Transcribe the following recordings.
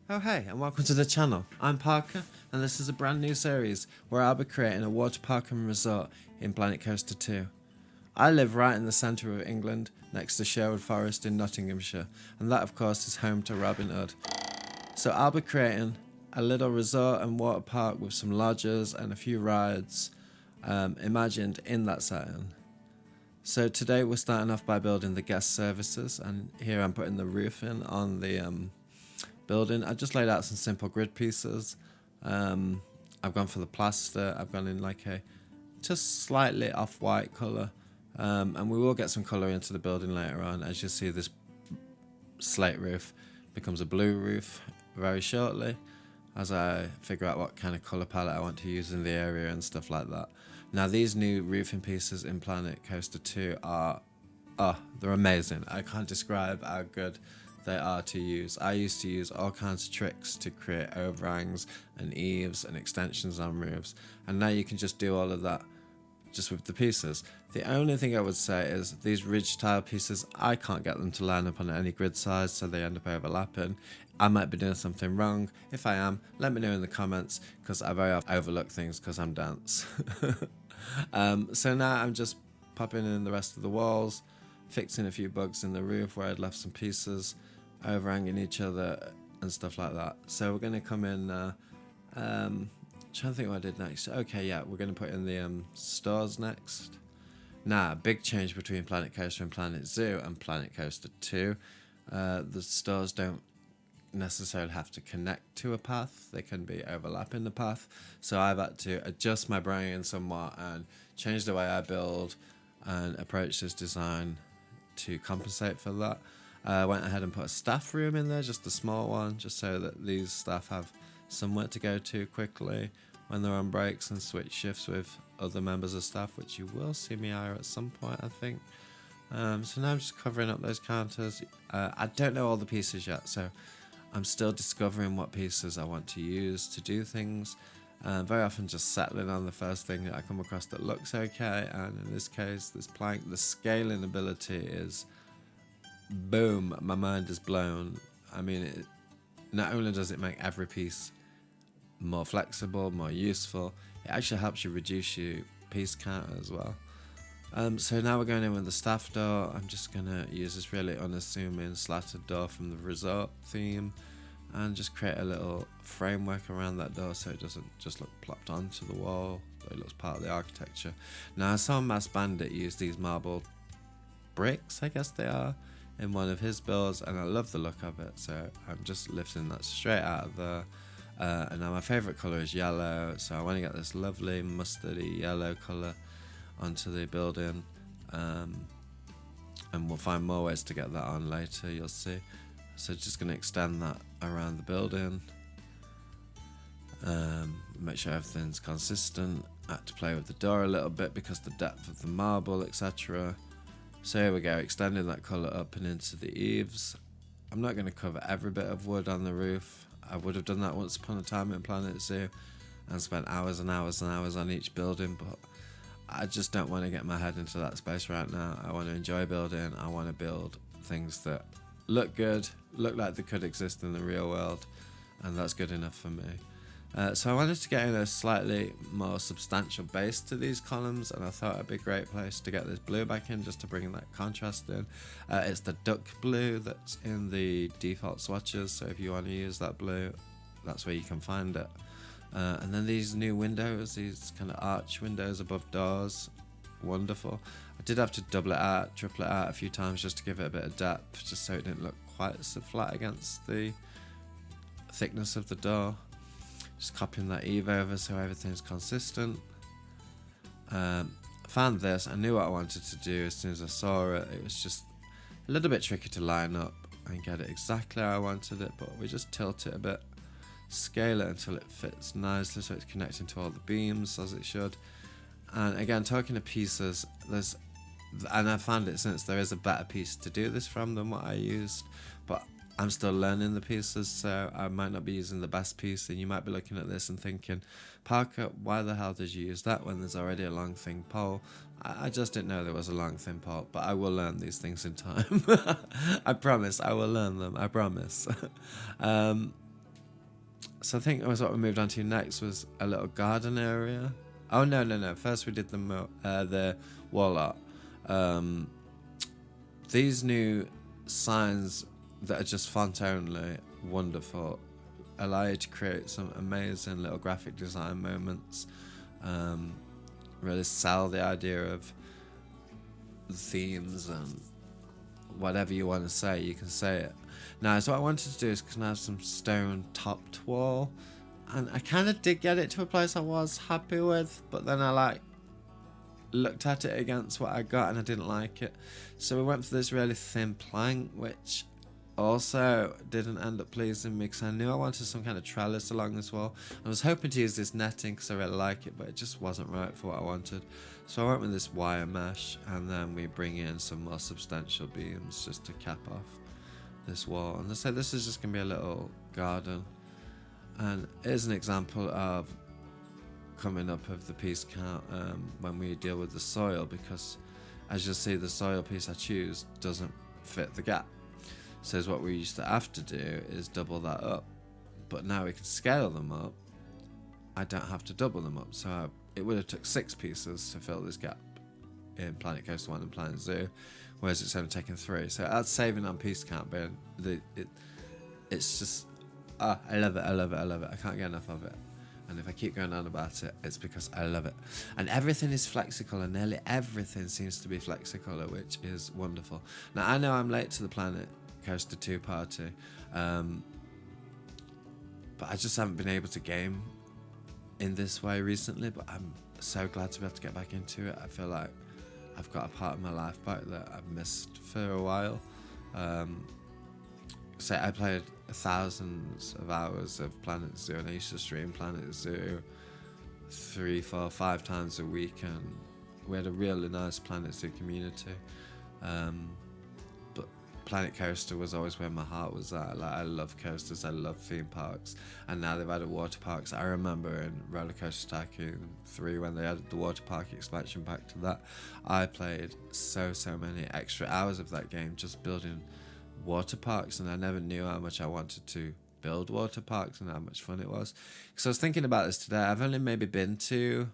Oh hey, and welcome to the channel. I'm Parker, and this is a brand new series where I'll be creating a water park and resort in Planet Coaster 2. I live right in the centre of England, next to Sherwood Forest in Nottinghamshire, and that of course is home to Robin Hood. So I'll be creating a little resort and water park with some lodges and a few rides imagined in that setting. So today we're starting off by building the guest services, and here I'm putting the roof in on the building. I just laid out some simple grid pieces. I've gone for the plaster. I've gone in like a just slightly off-white colour, and we will get some colour into the building later on. As you see, this slate roof becomes a blue roof very shortly, as I figure out what kind of colour palette I want to use in the area and stuff like that. Now these new roofing pieces in Planet Coaster 2 are, they're amazing. I can't describe how good they are to use. I used to use all kinds of tricks to create overhangs and eaves and extensions on roofs, and now you can just do all of that just with the pieces. The only thing I would say is these ridge tile pieces, I can't get them to line up on any grid size, so they end up overlapping. I might be doing something wrong. If I am, let me know in the comments, because I very often overlook things because I'm dense. So now I'm just popping in the rest of the walls, fixing a few bugs in the roof where I'd left some pieces overhanging each other and stuff like that. So we're going to come in, trying to think what I did next. Okay, yeah, we're going to put in the stores next. Now, big change between Planet Coaster and Planet Zoo and Planet Coaster 2. The stores don't necessarily have to connect to a path. They can be overlapping the path. So I've had to adjust my brain somewhat and change the way I build and approach this design to compensate for that. I went ahead and put a staff room in there, just a small one, just so that these staff have somewhere to go to quickly when they're on breaks and switch shifts with other members of staff, which you will see me hire at some point, I think. So now I'm just covering up those counters. I don't know all the pieces yet, so I'm still discovering what pieces I want to use to do things. Very often just settling on the first thing that I come across that looks okay, and in this case, this plank, the scaling ability is boom, my mind is blown. I mean, not only does it make every piece more flexible, more useful, it actually helps you reduce your piece count as well. So now we're going in with the staff door. I'm just going to use this really unassuming slatted door from the resort theme and just create a little framework around that door so it doesn't just look plopped onto the wall, but it looks part of the architecture. Now I saw Mass Bandit use these marble bricks, I guess they are, in one of his builds, and I love the look of it, so I'm just lifting that straight out of there. And now my favourite colour is yellow, so I want to get this lovely mustardy yellow colour onto the building, and we'll find more ways to get that on later, you'll see. So just going to extend that around the building, make sure everything's consistent. I had to play with the door a little bit because the depth of the marble, etc. So here we go, extending that colour up and into the eaves. I'm not going to cover every bit of wood on the roof. I would have done that once upon a time in Planet Zoo and spent hours and hours and hours on each building, but I just don't want to get my head into that space right now. I want to enjoy building. I want to build things that look good, look like they could exist in the real world, and that's good enough for me. So I wanted to get in a slightly more substantial base to these columns, and I thought it'd be a great place to get this blue back in just to bring that contrast in. It's the duck blue that's in the default swatches, so if you want to use that blue, that's where you can find it. And then these new windows, these kind of arch windows above doors, wonderful. I did have to double it out, triple it out a few times just to give it a bit of depth, just so it didn't look quite so flat against the thickness of the door. Just copying that eave over so everything's consistent. Found this, I knew what I wanted to do as soon as I saw it. It was just a little bit tricky to line up and get it exactly how I wanted it, but we just tilt it a bit, scale it until it fits nicely so it's connecting to all the beams as it should. And again, talking to pieces, and I found it since there is a better piece to do this from than what I used, but I'm still learning the pieces, so I might not be using the best piece, and you might be looking at this and thinking, Parker, why the hell did you use that when there's already a long thin pole? I just didn't know there was a long thin pole, but I will learn these things in time. I promise, I will learn them, I promise. So I think it was what we moved on to next was a little garden area. Oh no! First we did the wall art. These new signs that are just font only, wonderful, allow you to create some amazing little graphic design moments. Really sell the idea of themes and whatever you want to say, you can say it. Now, so what I wanted to do is can I have some stone topped wall, and I kind of did get it to a place I was happy with, but then I looked at it against what I got and I didn't like it, so we went for this really thin plank, which also didn't end up pleasing me because I knew I wanted some kind of trellis along this wall. I was hoping to use this netting because I really like it, but it just wasn't right for what I wanted, so I went with this wire mesh, and then we bring in some more substantial beams just to cap off this wall. And so this is just going to be a little garden, and here's an example of coming up of the piece count when we deal with the soil, because as you'll see, the soil piece I choose doesn't fit the gap. So what we used to have to do is double that up, but now we can scale them up. I don't have to double them up, so it would have took 6 pieces to fill this gap in Planet Coaster 1 and Planet Zoo, whereas it's only taken 3. So that's saving on piece count, but it's just I love it. I can't get enough of it. And if I keep going on about it, it's because I love it. And everything is flexicolor, and nearly everything seems to be flexicolor, which is wonderful. Now, I know I'm late to the Planet Coaster 2 party, but I just haven't been able to game in this way recently, but I'm so glad to be able to get back into it. I feel like I've got a part of my life back that I've missed for a while. So I played thousands of hours of Planet Zoo, and I used to stream Planet Zoo 3, 4, 5 times a week, and we had a really nice Planet Zoo community. But Planet Coaster was always where my heart was at. I love coasters, I love theme parks, and now they've added water parks. I remember in Roller Coaster Tycoon 3 when they added the water park expansion pack to that, I played so many extra hours of that game just building water parks, and I never knew how much I wanted to build water parks and how much fun it was. Because I was thinking about this today. I've only maybe been to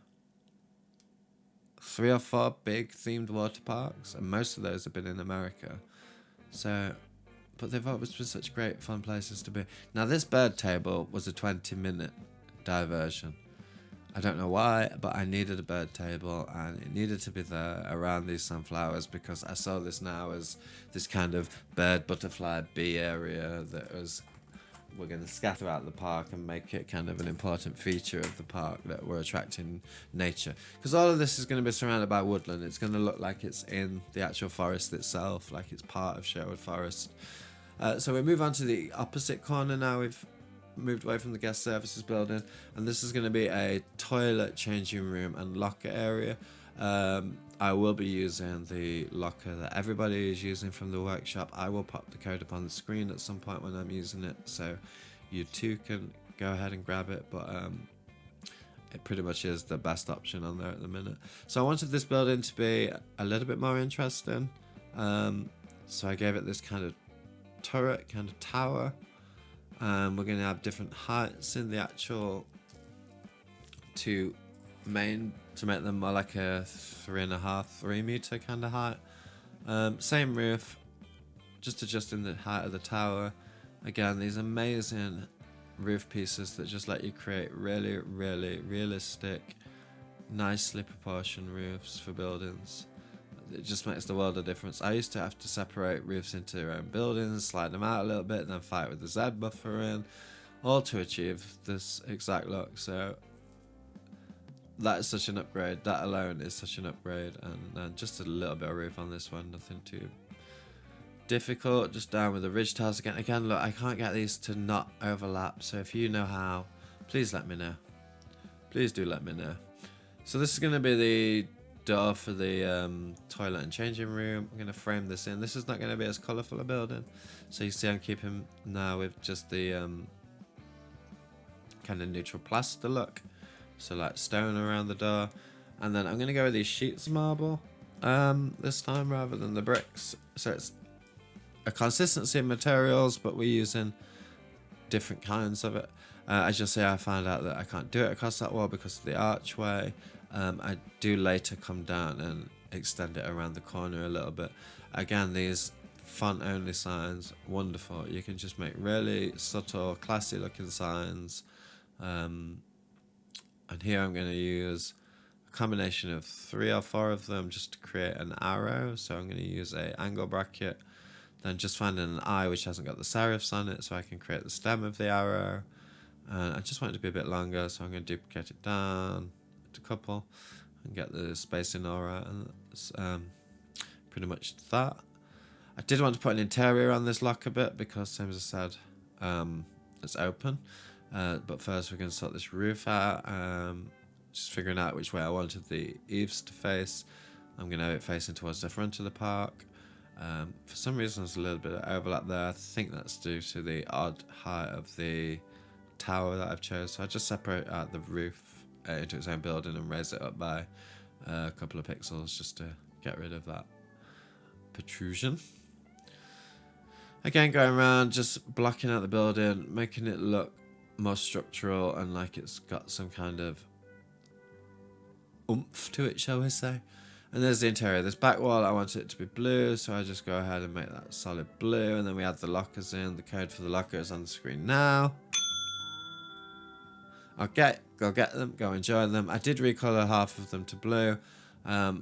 3 or 4 big themed water parks, and most of those have been in America. So, but they've always been such great fun places to be. Now, this bird table was a 20-minute diversion. I don't know why, but I needed a bird table, and it needed to be there around these sunflowers, because I saw this now as this kind of bird, butterfly, bee area that we're going to scatter out the park and make it kind of an important feature of the park, that we're attracting nature. Because all of this is going to be surrounded by woodland. It's going to look like it's in the actual forest itself, like it's part of Sherwood Forest. So we move on to the opposite corner now. We've moved away from the guest services building, and this is going to be a toilet, changing room and locker area. I will be using the locker that everybody is using from the workshop. I will pop the code up on the screen at some point when I'm using it, so you too can go ahead and grab it, but it pretty much is the best option on there at the minute. So I wanted this building to be a little bit more interesting, so I gave it this kind of turret, kind of tower. We're going to have different heights in the actual 2 main to make them more like a 3.5-3 meter kind of height. Same roof, just adjusting the height of the tower. Again, these amazing roof pieces that just let you create really realistic, nicely proportioned roofs for buildings. It just makes the world of difference. I used to have to separate roofs into their own buildings, slide them out a little bit, and then fight with the Z buffer in, all to achieve this exact look. So that is such an upgrade. That alone is such an upgrade. And just a little bit of roof on this one, nothing too difficult. Just down with the ridge tiles again. Again, look, I can't get these to not overlap. So if you know how, please let me know. Please do let me know. So this is going to be the door for the toilet and changing room. I'm going to frame this in. This is not going to be as colourful a building, so you see I'm keeping now with just the kind of neutral plaster look, so like stone around the door, and then I'm going to go with these sheets of marble this time rather than the bricks, so it's a consistency of materials, but we're using different kinds of it. As you'll see, I found out that I can't do it across that wall because of the archway. I do later come down and extend it around the corner a little bit. Again, these font only signs, wonderful. You can just make really subtle, classy looking signs. And here I'm going to use a combination of 3 or 4 of them just to create an arrow. So I'm going to use a angle bracket, then just find an eye which hasn't got the serifs on it so I can create the stem of the arrow. And I just want it to be a bit longer, so I'm going to duplicate it down to a couple and get the spacing all right. And that's pretty much that. I did want to put an interior on this lock a bit because, same as I said, it's open. But first we're going to sort this roof out, just figuring out which way I wanted the eaves to face. I'm going to have it facing towards the front of the park. For some reason there's a little bit of overlap there. I think that's due to the odd height of the tower that I've chosen. So I just separate out the roof into its own building and raise it up by a couple of pixels just to get rid of that protrusion. Again, going around, just blocking out the building, making it look more structural and like it's got some kind of oomph to it, shall we say. And there's the interior. This back wall, I want it to be blue, so I just go ahead and make that solid blue, and then we add the lockers in. The code for the locker is on the screen now. Go get them, go enjoy them. I did recolor half of them to blue. I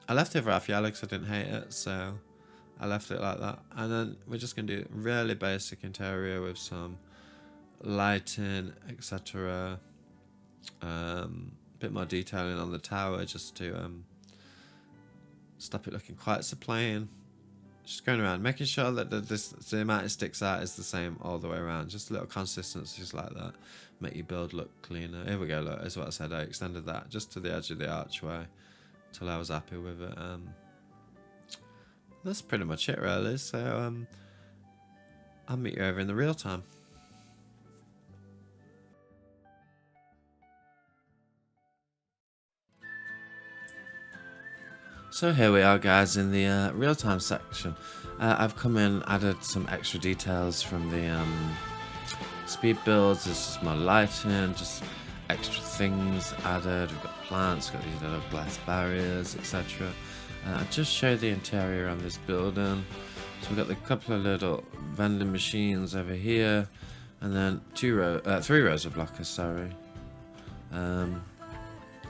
left the other half yellow because I didn't hate it, so I left it like that. And then we're just going to do really basic interior with some lighting, etc. A bit more detailing on the tower just to stop it looking quite so plain. Just going around, making sure that the amount it sticks out is the same all the way around. Just little consistencies like that make your build look cleaner. Here we go, look, that's what I said. I extended that just to the edge of the archway till I was happy with it. That's pretty much it really, so I'll meet you over in the real time. So here we are guys in the real-time section. I've come in, added some extra details from the Speedbuilds. There's just more lighting, just extra things added. We've got plants, we've got these little glass barriers, etc. I'll just show the interior on this building. So we've got a couple of little vending machines over here, and then 3 rows of lockers, sorry.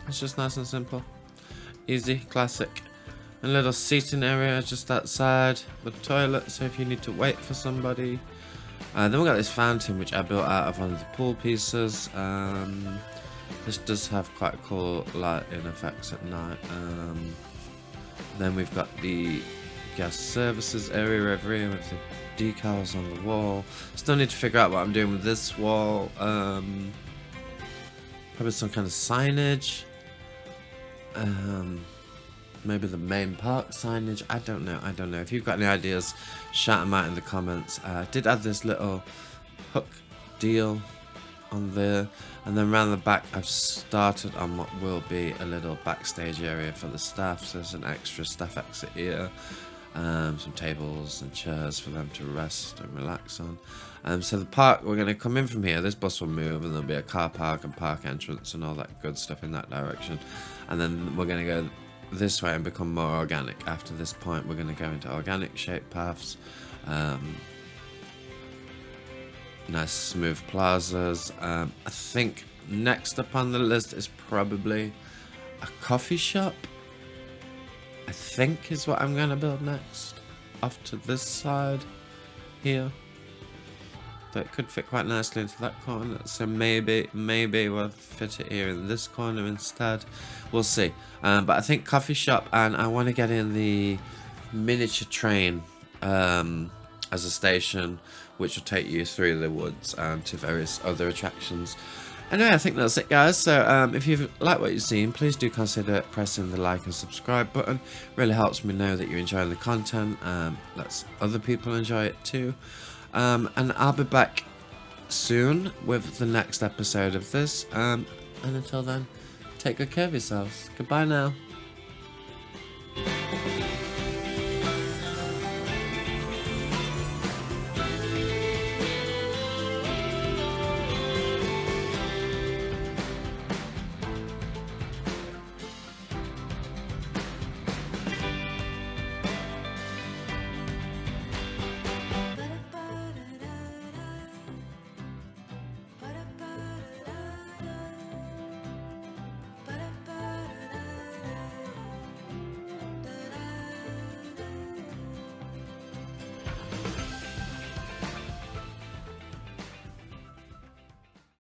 It's just nice and simple. Easy, classic. A little seating area just outside with the toilet, so if you need to wait for somebody. Then we've got this fountain which I built out of one of the pool pieces. This does have quite cool lighting effects at night. Then we've got the guest services area over here with the decals on the wall. Still need to figure out what I'm doing with this wall. Probably some kind of signage. Maybe the main park signage. I don't know. If you've got any ideas, shout them out in the comments. I did add this little hook deal on there, and then around the back I've started on what will be a little backstage area for the staff. So there's an extra staff exit here, some tables and chairs for them to rest and relax on. So the park, we're going to come in from here. This bus will move and there'll be a car park and park entrance and all that good stuff in that direction. And then we're going to go this way and become more organic. After this point we're going to go into organic shaped paths, nice smooth plazas. I think next up on the list is probably a coffee shop. I think is what I'm going to build next, off to this side here. That could fit quite nicely into that corner, so maybe we'll fit it here in this corner instead. We'll see. But I think coffee shop, and I want to get in the miniature train as a station, which will take you through the woods and to various other attractions. Anyway, I think that's it guys. So if you've liked what you've seen, please do consider pressing the like and subscribe button. Really helps me know that you're enjoying the content. Lets other people enjoy it too. And I'll be back soon with the next episode of this. And until then, take good care of yourselves. Goodbye now.